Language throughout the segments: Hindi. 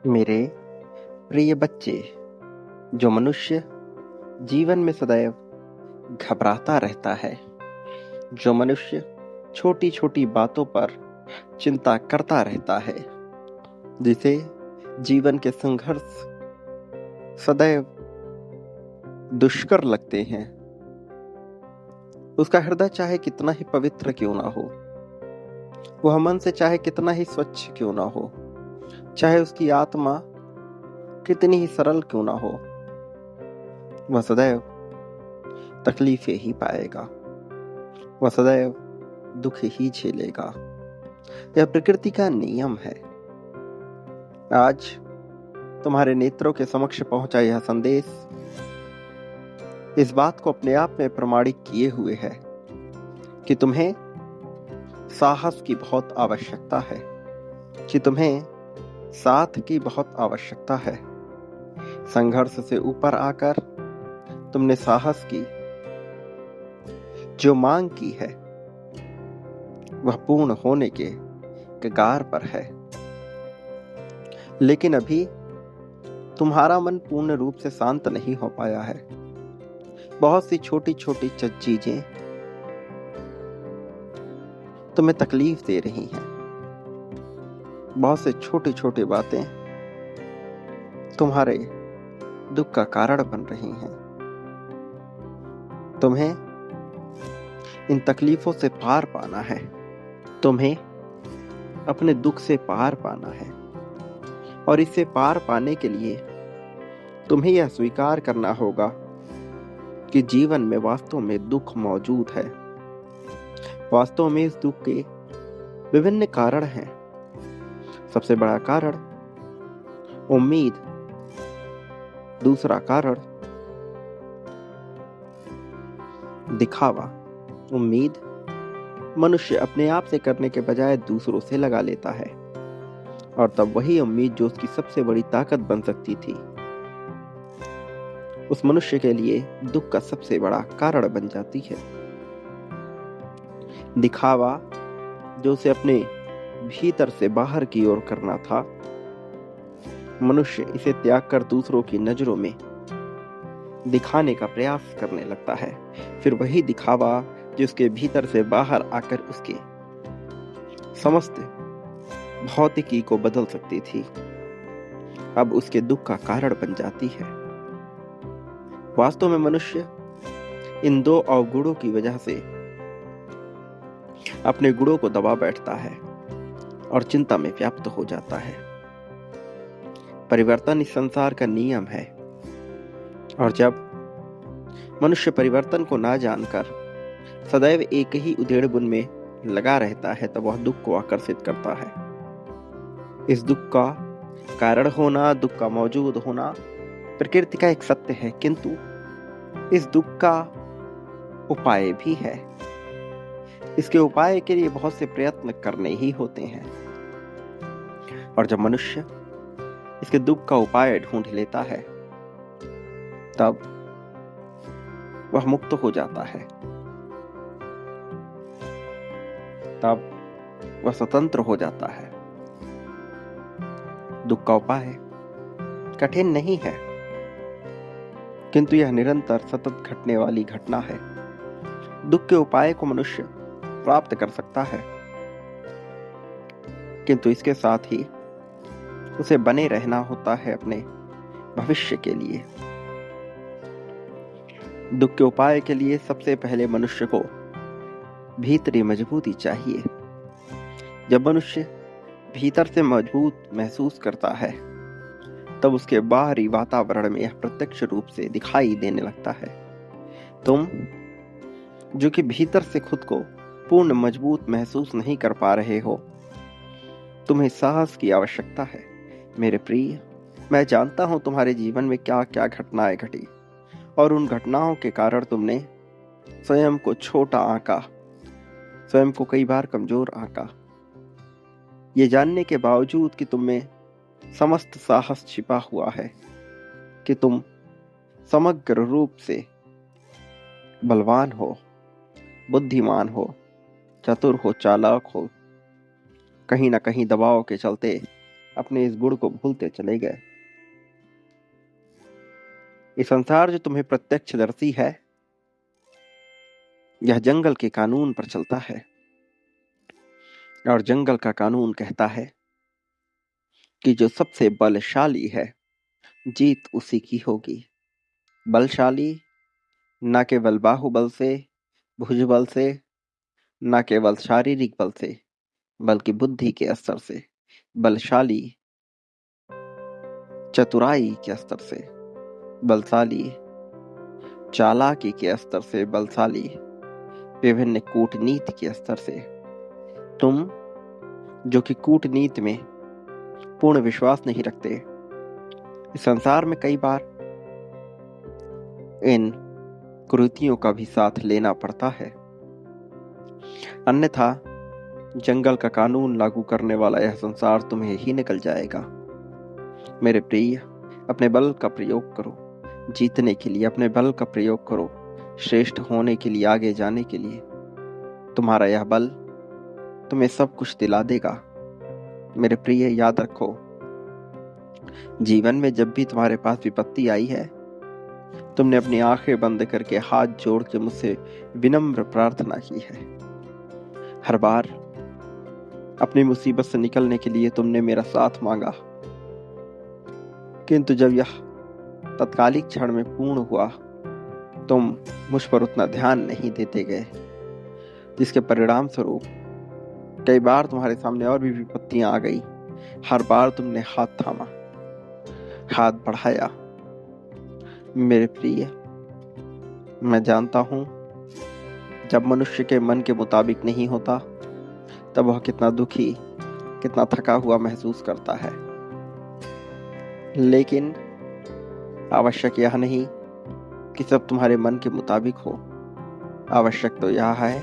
मेरे प्रिय बच्चे, जो मनुष्य जीवन में सदैव घबराता रहता है, जो मनुष्य छोटी छोटी बातों पर चिंता करता रहता है, जिसे जीवन के संघर्ष सदैव दुष्कर लगते हैं, उसका हृदय चाहे कितना ही पवित्र क्यों ना हो, वह मन से चाहे कितना ही स्वच्छ क्यों ना हो, चाहे उसकी आत्मा कितनी ही सरल क्यों ना हो, वह सदैव तकलीफें ही पाएगा, वह सदैव दुख ही झेलेगा। यह प्रकृति का नियम है। आज तुम्हारे नेत्रों के समक्ष पहुंचा यह संदेश इस बात को अपने आप में प्रमाणित किए हुए है कि तुम्हें साहस की बहुत आवश्यकता है, कि तुम्हें साथ की बहुत आवश्यकता है। संघर्ष से ऊपर आकर तुमने साहस की जो मांग की है, वह पूर्ण होने के कगार पर है। लेकिन अभी तुम्हारा मन पूर्ण रूप से शांत नहीं हो पाया है। बहुत सी छोटी छोटी चीजें तुम्हें तकलीफ दे रही हैं। बहुत से छोटी छोटी बातें तुम्हारे दुख का कारण बन रही हैं। तुम्हें इन तकलीफों से पार पाना है, तुम्हें अपने दुख से पार पाना है, और इससे पार पाने के लिए तुम्हें यह स्वीकार करना होगा कि जीवन में वास्तव में दुख मौजूद है। वास्तव में इस दुख के विभिन्न कारण हैं। सबसे बड़ा कारण उम्मीद, दूसरा कारण दिखावा। उम्मीद मनुष्य अपने आप से करने के बजाय दूसरों से लगा लेता है, और तब वही उम्मीद जो उसकी सबसे बड़ी ताकत बन सकती थी, उस मनुष्य के लिए दुख का सबसे बड़ा कारण बन जाती है। दिखावा जो उसे अपने भीतर से बाहर की ओर करना था, मनुष्य इसे त्याग कर दूसरों की नजरों में दिखाने का प्रयास करने लगता है। फिर वही दिखावा जो उसके भीतर से बाहर आकर उसके समस्त भौतिकी को बदल सकती थी, अब उसके दुख का कारण बन जाती है। वास्तव में मनुष्य इन दो अवगुणों की वजह से अपने गुणों को दबा बैठता है और चिंता में व्याप्त हो जाता है। परिवर्तन इस संसार का नियम है, और जब मनुष्य परिवर्तन को ना जानकर सदैव एक ही उधेड़-बुन में लगा रहता है, तब वह दुख को आकर्षित करता है। इस दुख का कारण होना, दुख का मौजूद होना प्रकृति का एक सत्य है, किंतु इस दुख का उपाय भी है। इसके उपाय के लिए बहुत से प्रयत्न करने ही होते हैं, और जब मनुष्य इसके दुख का उपाय ढूंढ लेता है, तब वह मुक्त हो जाता है, तब वह स्वतंत्र हो जाता है। दुख का उपाय कठिन नहीं है, किंतु यह निरंतर सतत घटने वाली घटना है। दुख के उपाय को मनुष्य प्राप्त कर सकता है, किंतु इसके साथ ही उसे बने रहना होता है अपने भविष्य के लिए। दुख के उपाय के लिए सबसे पहले मनुष्य को भीतरी मजबूती चाहिए। जब मनुष्य भीतर से मजबूत महसूस करता है, तब उसके बाहरी वातावरण में यह प्रत्यक्ष रूप से दिखाई देने लगता है। तुम जो कि भीतर से खुद को पूर्ण मजबूत महसूस नहीं कर पा रहे हो, तुम्हें साहस की आवश्यकता है। मेरे प्रिय, मैं जानता हूं तुम्हारे जीवन में क्या क्या घटनाएं घटी, और उन घटनाओं के कारण तुमने स्वयं को छोटा आंका, स्वयं को कई बार कमजोर आंका। ये जानने के बावजूद कि तुम में समस्त साहस छिपा हुआ है, कि तुम समग्र रूप से बलवान हो, बुद्धिमान हो, चतुर हो, चालाक हो, कहीं ना कहीं दबाव के चलते अपने इस गुण को भूलते चले गए। ये संसार जो तुम्हें प्रत्यक्षदर्शी है, यह जंगल के कानून पर चलता है, और जंगल का कानून कहता है कि जो सबसे बलशाली है, जीत उसी की होगी। बलशाली न केवल बाहुबल से, भुजबल से, न केवल शारीरिक बल से, बल्कि बुद्धि के स्तर से बलशाली, चतुराई के स्तर से बलशाली, चालाकी के स्तर से बलशाली, विभिन्न कूटनीति के स्तर से। तुम जो कि कूटनीति में पूर्ण विश्वास नहीं रखते, इस संसार में कई बार इन कुरीतियों का भी साथ लेना पड़ता है, अन्यथा जंगल का कानून लागू करने वाला यह संसार तुम्हें ही निकल जाएगा। मेरे प्रिय, अपने बल का प्रयोग करो जीतने के लिए, अपने बल का प्रयोग करो श्रेष्ठ होने के लिए, आगे जाने के लिए। तुम्हारा यह बल तुम्हें सब कुछ दिला देगा। मेरे प्रिय, याद रखो, जीवन में जब भी तुम्हारे पास विपत्ति आई है, तुमने अपनी आंखें बंद करके हाथ जोड़ के मुझसे विनम्र प्रार्थना की है। हर बार अपनी मुसीबत से निकलने के लिए तुमने मेरा साथ मांगा, किंतु जब यह तत्कालिक क्षण में पूर्ण हुआ, तुम मुझ पर उतना ध्यान नहीं देते गए, जिसके परिणाम स्वरूप कई बार तुम्हारे सामने और भी विपत्तियां आ गई। हर बार तुमने हाथ थामा, हाथ बढ़ाया। मेरे प्रिय, मैं जानता हूं, जब मनुष्य के मन के मुताबिक नहीं होता, तब वह कितना दुखी, कितना थका हुआ महसूस करता है। लेकिन आवश्यक यह नहीं कि सब तुम्हारे मन के मुताबिक हो। आवश्यक तो यह है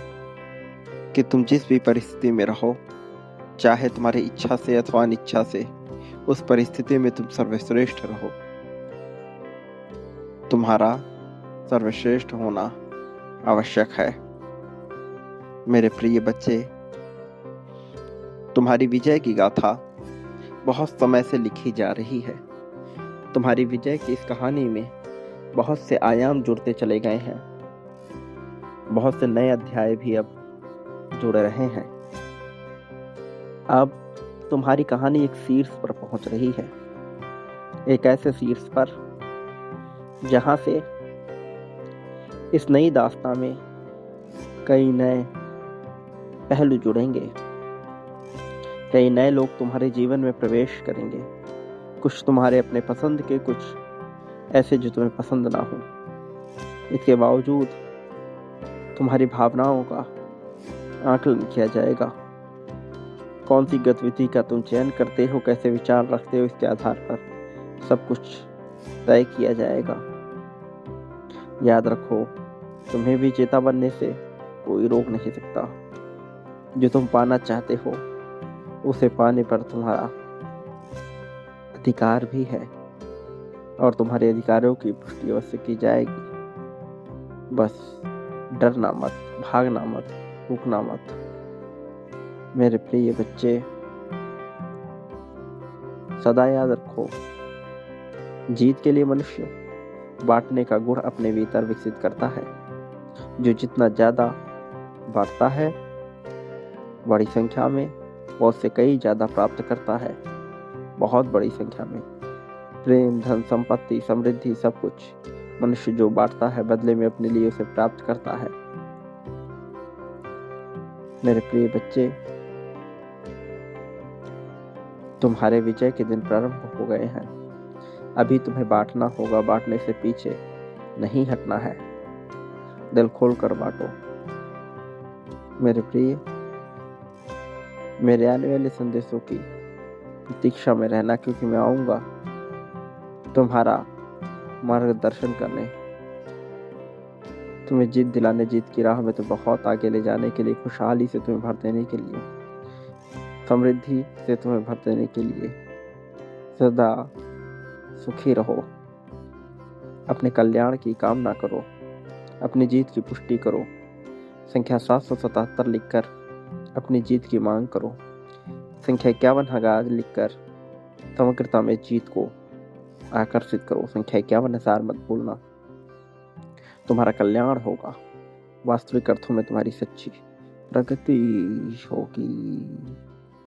कि तुम जिस भी परिस्थिति में रहो, चाहे तुम्हारी इच्छा से अथवा अनिच्छा से, उस परिस्थिति में तुम सर्वश्रेष्ठ रहो। तुम्हारा सर्वश्रेष्ठ होना आवश्यक है। मेरे प्रिय बच्चे, तुम्हारी विजय की गाथा बहुत समय से लिखी जा रही है। तुम्हारी विजय की इस कहानी में बहुत से आयाम जुड़ते चले गए हैं, बहुत से नए अध्याय भी अब जुड़ रहे हैं। अब तुम्हारी कहानी एक शीर्ष पर पहुंच रही है, एक ऐसे शीर्ष पर जहां से इस नई दास्तां में कई नए पहलू जुड़ेंगे, कई नए लोग तुम्हारे जीवन में प्रवेश करेंगे। कुछ तुम्हारे अपने पसंद के, कुछ ऐसे जो तुम्हें पसंद ना हो। इसके बावजूद तुम्हारी भावनाओं का आकलन किया जाएगा। कौन सी गतिविधि का तुम चयन करते हो, कैसे विचार रखते हो, इसके आधार पर सब कुछ तय किया जाएगा। याद रखो, तुम्हें विजेता बनने से कोई रोक नहीं सकता। जो तुम पाना चाहते हो, उसे पाने पर तुम्हारा अधिकार भी है, और तुम्हारे अधिकारों की पुष्टि अवश्य की जाएगी। बस डरना मत, भागना मत, रुकना मत। मेरे प्रिय बच्चे, सदा याद रखो, जीत के लिए मनुष्य बांटने का गुण अपने भीतर विकसित करता है। जो जितना ज्यादा बांटता है, बड़ी संख्या में, वो उससे कई ज्यादा प्राप्त करता है, बहुत बड़ी संख्या में। प्रेम, धन, संपत्ति, समृद्धि, सब कुछ मनुष्य जो बांटता है, बदले में अपने लिए उसे प्राप्त करता है। मेरे प्रिय बच्चे, तुम्हारे विजय के दिन प्रारंभ हो गए हैं। अभी तुम्हें बांटना होगा, बांटने से पीछे नहीं हटना है। दिल खोलकर बांटो। मेरे प्रिय, मेरे आने वाले संदेशों की प्रतीक्षा में रहना, क्योंकि मैं आऊंगा तुम्हारा मार्गदर्शन करने, तुम्हें जीत दिलाने, जीत की राह में तो बहुत आगे ले जाने के लिए, खुशहाली से तुम्हें भर देने के लिए, समृद्धि से तुम्हें भर देने के लिए। सदा सुखी रहो, अपने कल्याण की कामना करो, अपनी जीत की पुष्टि करो। संख्या 777 लिखकर अपनी जीत की मांग करो। संख्या 51,000 लिखकर समग्रता में जीत को आकर्षित करो। संख्या 51,000 मत भूलना। तुम्हारा कल्याण होगा। वास्तविक अर्थों में तुम्हारी सच्ची प्रगति होगी।